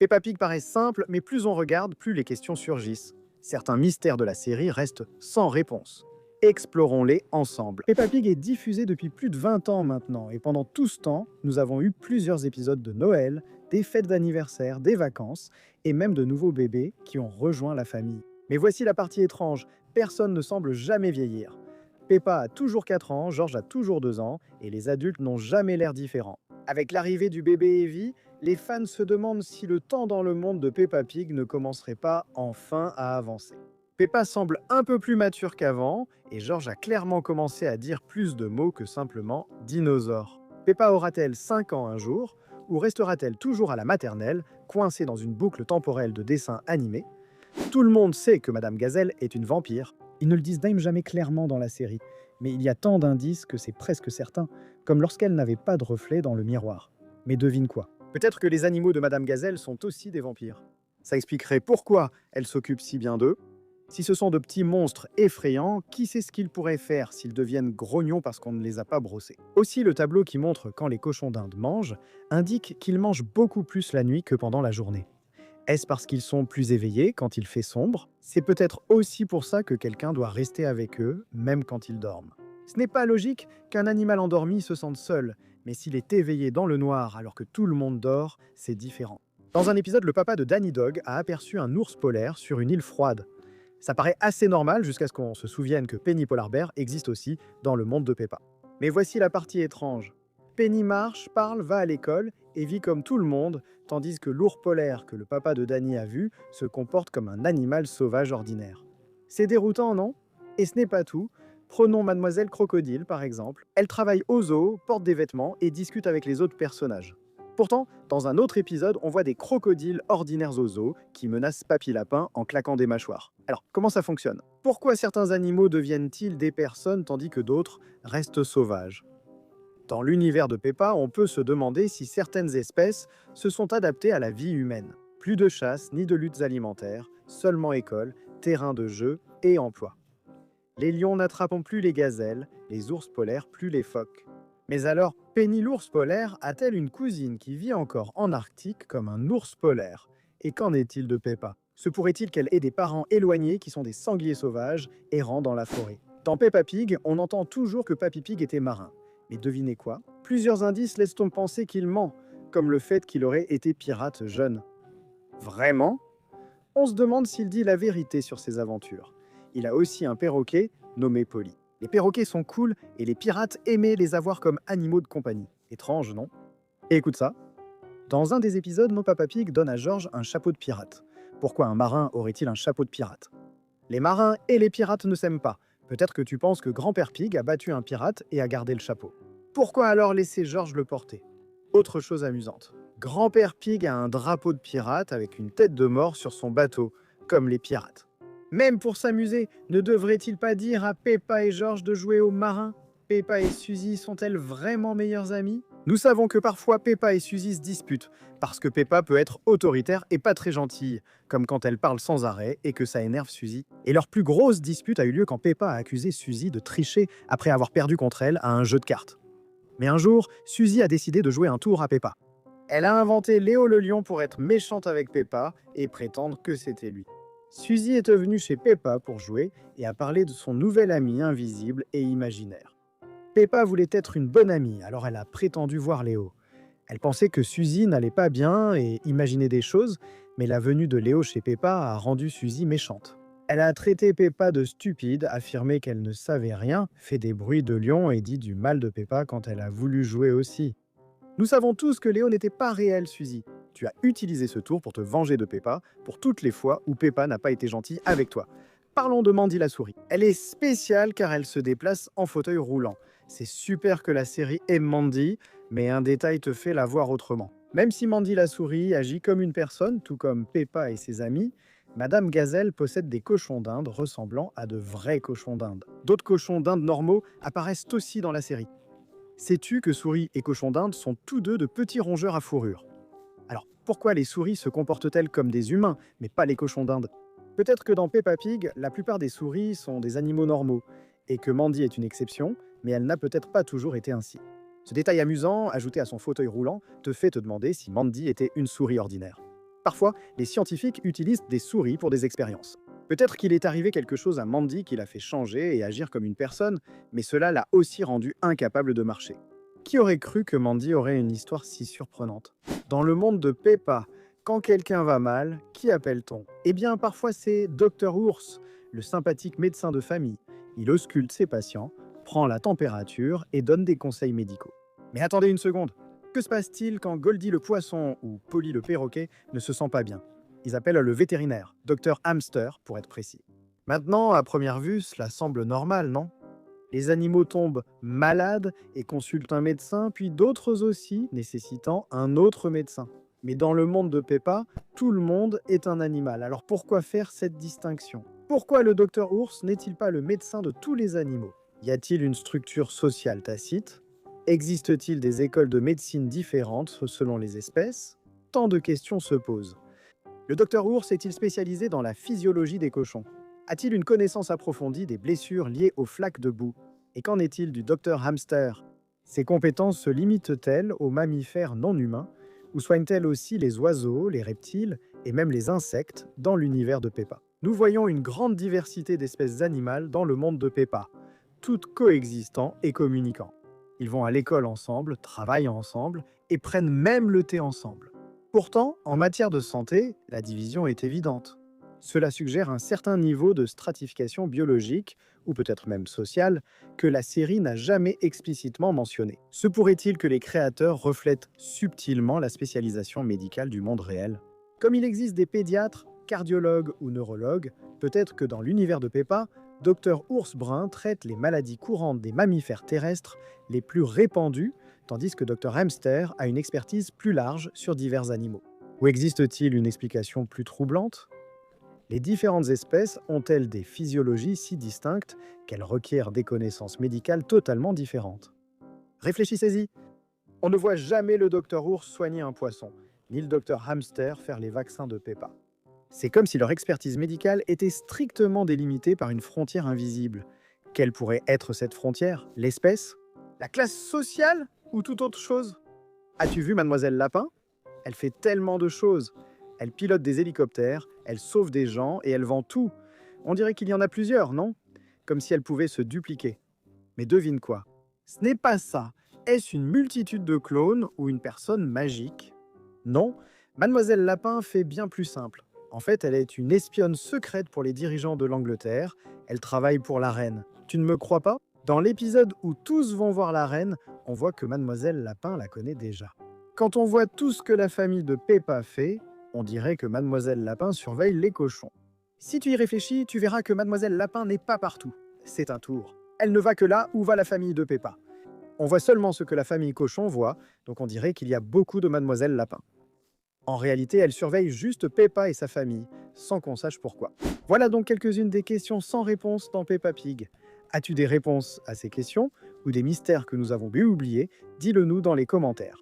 Peppa Pig paraît simple, mais plus on regarde, plus les questions surgissent. Certains mystères de la série restent sans réponse. Explorons-les ensemble. Peppa Pig est diffusée depuis plus de 20 ans maintenant, et pendant tout ce temps, nous avons eu plusieurs épisodes de Noël, des fêtes d'anniversaire, des vacances, et même de nouveaux bébés qui ont rejoint la famille. Mais voici la partie étrange, personne ne semble jamais vieillir. Peppa a toujours 4 ans, George a toujours 2 ans, et les adultes n'ont jamais l'air différents. Avec l'arrivée du bébé Evie, les fans se demandent si le temps dans le monde de Peppa Pig ne commencerait pas enfin à avancer. Peppa semble un peu plus mature qu'avant, et George a clairement commencé à dire plus de mots que simplement dinosaure. Peppa aura-t-elle 5 ans un jour, ou restera-t-elle toujours à la maternelle, coincée dans une boucle temporelle de dessins animés? Tout le monde sait que Madame Gazelle est une vampire. Ils ne le disent même jamais clairement dans la série, mais il y a tant d'indices que c'est presque certain, comme lorsqu'elle n'avait pas de reflet dans le miroir. Mais devine quoi? Peut-être que les animaux de Madame Gazelle sont aussi des vampires. Ça expliquerait pourquoi elle s'occupe si bien d'eux. Si ce sont de petits monstres effrayants, qui sait ce qu'ils pourraient faire s'ils deviennent grognons parce qu'on ne les a pas brossés? Aussi, le tableau qui montre quand les cochons d'Inde mangent indique qu'ils mangent beaucoup plus la nuit que pendant la journée. Est-ce parce qu'ils sont plus éveillés quand il fait sombre? C'est peut-être aussi pour ça que quelqu'un doit rester avec eux, même quand ils dorment. Ce n'est pas logique qu'un animal endormi se sente seul, mais s'il est éveillé dans le noir alors que tout le monde dort, c'est différent. Dans un épisode, le papa de Danny Dog a aperçu un ours polaire sur une île froide. Ça paraît assez normal jusqu'à ce qu'on se souvienne que Penny Polar Bear existe aussi dans le monde de Peppa. Mais voici la partie étrange. Penny marche, parle, va à l'école et vit comme tout le monde, tandis que l'ours polaire que le papa de Danny a vu se comporte comme un animal sauvage ordinaire. C'est déroutant, non? Et ce n'est pas tout. Prenons Mademoiselle Crocodile, par exemple. Elle travaille au zoo, porte des vêtements et discute avec les autres personnages. Pourtant, dans un autre épisode, on voit des crocodiles ordinaires au zoo qui menacent Papy Lapin en claquant des mâchoires. Alors, comment ça fonctionne? Pourquoi certains animaux deviennent-ils des personnes tandis que d'autres restent sauvages? Dans l'univers de Peppa, on peut se demander si certaines espèces se sont adaptées à la vie humaine. Plus de chasse ni de luttes alimentaires, seulement école, terrain de jeu et emploi. Les lions n'attrapent plus les gazelles, les ours polaires plus les phoques. Mais alors, Penny l'ours polaire a-t-elle une cousine qui vit encore en Arctique comme un ours polaire? Et qu'en est-il de Peppa? Se pourrait-il qu'elle ait des parents éloignés qui sont des sangliers sauvages errant dans la forêt? Dans Peppa Pig, on entend toujours que Papy Pig était marin. Mais devinez quoi? Plusieurs indices laissent penser qu'il ment, comme le fait qu'il aurait été pirate jeune. Vraiment? On se demande s'il dit la vérité sur ses aventures. Il a aussi un perroquet nommé Polly. Les perroquets sont cool et les pirates aimaient les avoir comme animaux de compagnie. Étrange, non? Et écoute ça. Dans un des épisodes, mon Papa Pig donne à George un chapeau de pirate. Pourquoi un marin aurait-il un chapeau de pirate? Les marins et les pirates ne s'aiment pas. Peut-être que tu penses que Grand-Père Pig a battu un pirate et a gardé le chapeau. Pourquoi alors laisser George le porter? Autre chose amusante. Grand-Père Pig a un drapeau de pirate avec une tête de mort sur son bateau, comme les pirates. Même pour s'amuser, ne devrait-il pas dire à Peppa et George de jouer aux marins? Peppa et Suzy sont-elles vraiment meilleures amies? Nous savons que parfois Peppa et Suzy se disputent, parce que Peppa peut être autoritaire et pas très gentille, comme quand elle parle sans arrêt et que ça énerve Suzy. Et leur plus grosse dispute a eu lieu quand Peppa a accusé Suzy de tricher après avoir perdu contre elle à un jeu de cartes. Mais un jour, Suzy a décidé de jouer un tour à Peppa. Elle a inventé Léo le lion pour être méchante avec Peppa et prétendre que c'était lui. Suzy est venue chez Peppa pour jouer et a parlé de son nouvel ami invisible et imaginaire. Peppa voulait être une bonne amie, alors elle a prétendu voir Léo. Elle pensait que Suzy n'allait pas bien et imaginait des choses, mais la venue de Léo chez Peppa a rendu Suzy méchante. Elle a traité Peppa de stupide, affirmé qu'elle ne savait rien, fait des bruits de lion et dit du mal de Peppa quand elle a voulu jouer aussi. Nous savons tous que Léo n'était pas réel, Suzy. Tu as utilisé ce tour pour te venger de Peppa, pour toutes les fois où Peppa n'a pas été gentille avec toi. Parlons de Mandy la souris. Elle est spéciale car elle se déplace en fauteuil roulant. C'est super que la série aime Mandy, mais un détail te fait la voir autrement. Même si Mandy la souris agit comme une personne, tout comme Peppa et ses amis, Madame Gazelle possède des cochons d'Inde ressemblant à de vrais cochons d'Inde. D'autres cochons d'Inde normaux apparaissent aussi dans la série. Sais-tu que souris et cochons d'Inde sont tous deux de petits rongeurs à fourrure? Alors, pourquoi les souris se comportent-elles comme des humains, mais pas les cochons d'Inde? Peut-être que dans Peppa Pig, la plupart des souris sont des animaux normaux, et que Mandy est une exception, mais elle n'a peut-être pas toujours été ainsi. Ce détail amusant, ajouté à son fauteuil roulant, te fait te demander si Mandy était une souris ordinaire. Parfois, les scientifiques utilisent des souris pour des expériences. Peut-être qu'il est arrivé quelque chose à Mandy qui l'a fait changer et agir comme une personne, mais cela l'a aussi rendu incapable de marcher. Qui aurait cru que Mandy aurait une histoire si surprenante? Dans le monde de Peppa, quand quelqu'un va mal, qui appelle-t-on? Eh bien, parfois c'est Dr Ours, le sympathique médecin de famille. Il ausculte ses patients, prend la température et donne des conseils médicaux. Mais attendez une seconde. Que se passe-t-il quand Goldie le poisson ou Polly le perroquet ne se sent pas bien? Ils appellent le vétérinaire, Dr Hamster pour être précis. Maintenant, à première vue, cela semble normal, non? Les animaux tombent malades et consultent un médecin, puis d'autres aussi, nécessitant un autre médecin. Mais dans le monde de Peppa, tout le monde est un animal. Alors pourquoi faire cette distinction? Pourquoi le docteur Ours n'est-il pas le médecin de tous les animaux? Y a-t-il une structure sociale tacite? Existe-t-il des écoles de médecine différentes selon les espèces? Tant de questions se posent. Le docteur Ours est-il spécialisé dans la physiologie des cochons? A-t-il une connaissance approfondie des blessures liées aux flaques de boue? Et qu'en est-il du docteur Hamster? Ses compétences se limitent-elles aux mammifères non humains ou soignent-elles aussi les oiseaux, les reptiles et même les insectes dans l'univers de Peppa? Nous voyons une grande diversité d'espèces animales dans le monde de Peppa, toutes coexistant et communiquant. Ils vont à l'école ensemble, travaillent ensemble et prennent même le thé ensemble. Pourtant, en matière de santé, la division est évidente. Cela suggère un certain niveau de stratification biologique, ou peut-être même sociale, que la série n'a jamais explicitement mentionné. Se pourrait-il que les créateurs reflètent subtilement la spécialisation médicale du monde réel? Comme il existe des pédiatres, cardiologues ou neurologues, peut-être que dans l'univers de Peppa, Dr Ours Brun traite les maladies courantes des mammifères terrestres les plus répandues, tandis que Dr Hamster a une expertise plus large sur divers animaux. Ou existe-t-il une explication plus troublante? Les différentes espèces ont-elles des physiologies si distinctes qu'elles requièrent des connaissances médicales totalement différentes? Réfléchissez-y. On ne voit jamais le docteur Ours soigner un poisson, ni le docteur Hamster faire les vaccins de Peppa. C'est comme si leur expertise médicale était strictement délimitée par une frontière invisible. Quelle pourrait être cette frontière? L'espèce? La classe sociale? Ou toute autre chose? As-tu vu Mademoiselle Lapin? Elle fait tellement de choses. Elle pilote des hélicoptères, elle sauve des gens et elle vend tout. On dirait qu'il y en a plusieurs, non? Comme si elle pouvait se dupliquer. Mais devine quoi? Ce n'est pas ça. Est-ce une multitude de clones ou une personne magique? Non, Mademoiselle Lapin fait bien plus simple. En fait, elle est une espionne secrète pour les dirigeants de l'Angleterre. Elle travaille pour la reine. Tu ne me crois pas? Dans l'épisode où tous vont voir la reine, on voit que Mademoiselle Lapin la connaît déjà. Quand on voit tout ce que la famille de Peppa fait, on dirait que Mademoiselle Lapin surveille les cochons. Si tu y réfléchis, tu verras que Mademoiselle Lapin n'est pas partout. C'est un tour. Elle ne va que là où va la famille de Peppa. On voit seulement ce que la famille cochon voit, donc on dirait qu'il y a beaucoup de Mademoiselle Lapin. En réalité, elle surveille juste Peppa et sa famille, sans qu'on sache pourquoi. Voilà donc quelques-unes des questions sans réponse dans Peppa Pig. As-tu des réponses à ces questions ou des mystères que nous avons pu oublier? Dis-le nous dans les commentaires.